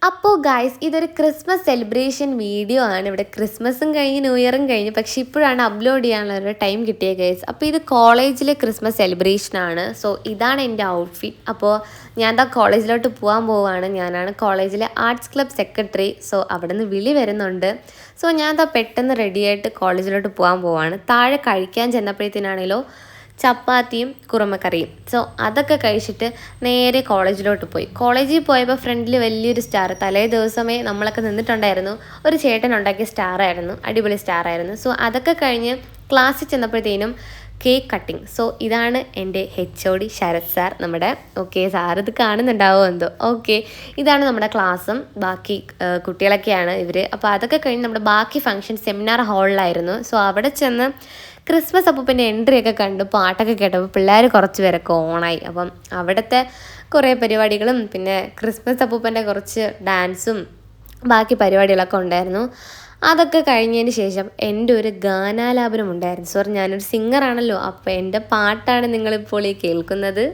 അപ്പോൾ ഗായ്സ് ഇതൊരു Christmas celebration video ആണ്. ഇവിടെ ക്രിസ്മസും കഴിഞ്ഞ് ന്യൂ ഇയറും കഴിഞ്ഞ്, പക്ഷേ ഇപ്പോഴാണ് അപ്ലോഡ് ചെയ്യാനുള്ള ഒരു ടൈം കിട്ടിയത് ഗൈസ്. അപ്പോൾ ഇത് കോളേജിലെ ക്രിസ്മസ് സെലിബ്രേഷൻ ആണ്. സോ ഇതാണ് എൻ്റെ ഔട്ട്ഫിറ്റ്. അപ്പോൾ ഞാൻ എന്താ കോളേജിലോട്ട് പോകാൻ പോവുകയാണ്. ഞാനാണ് കോളേജിലെ ആർട്സ് ക്ലബ് സെക്രട്ടറി. സോ അവിടെ നിന്ന് വിളി വരുന്നുണ്ട്. സോ ഞാൻ എന്താ പെട്ടെന്ന് റെഡിയായിട്ട് കോളേജിലോട്ട് പോകാൻ പോവുകയാണ്. താഴെ കഴിക്കാൻ ചെന്നപ്പോഴത്തേനാണല്ലോ ചപ്പാത്തിയും കുറുമക്കറിയും. സോ അതൊക്കെ കഴിച്ചിട്ട് നേരെ കോളേജിലോട്ട് പോയി. കോളേജിൽ പോയപ്പോൾ ഫ്രണ്ടിൽ വലിയൊരു സ്റ്റാർ, തലേ ദിവസമേ നമ്മളൊക്കെ നിന്നിട്ടുണ്ടായിരുന്നു. ഒരു ചേട്ടൻ ഉണ്ടാക്കിയ സ്റ്റാറായിരുന്നു, അടിപൊളി സ്റ്റാറായിരുന്നു. സോ അതൊക്കെ കഴിഞ്ഞ് ക്ലാസ്സിൽ ചെന്നപ്പോഴത്തേനും കേക്ക് കട്ടിങ്. സോ ഇതാണ് എൻ്റെ HOD ശരത് സാർ നമ്മുടെ. ഓക്കെ, സാർ ഇത് കാണുന്നുണ്ടാവോ എന്തോ. ഓക്കെ, ഇതാണ് നമ്മുടെ ക്ലാസ്സും ബാക്കി കുട്ടികളൊക്കെയാണ് ഇവർ. അപ്പോൾ അതൊക്കെ കഴിഞ്ഞ് നമ്മുടെ ബാക്കി ഫംഗ്ഷൻ സെമിനാർ ഹാളിലായിരുന്നു. സോ അവിടെ ചെന്ന് ക്രിസ്മസ് അപ്പൂപ്പൻ്റെ എൻട്രിയൊക്കെ കണ്ട് പാട്ടൊക്കെ കേട്ടപ്പോൾ പിള്ളേർ കുറച്ച് പേരൊക്കെ ഓണായി. അപ്പം അവിടുത്തെ കുറേ പരിപാടികളും പിന്നെ ക്രിസ്മസ് അപ്പൂപ്പൻ്റെ കുറച്ച് ഡാൻസും ബാക്കി പരിപാടികളൊക്കെ ഉണ്ടായിരുന്നു. അതൊക്കെ കഴിഞ്ഞതിന് ശേഷം എൻ്റെ ഒരു ഗാനാലാപനം ഉണ്ടായിരുന്നു. സോറി, ഞാനൊരു സിംഗറാണല്ലോ, അപ്പോൾ എൻ്റെ പാട്ടാണ് നിങ്ങളിപ്പോൾ ഈ കേൾക്കുന്നത്.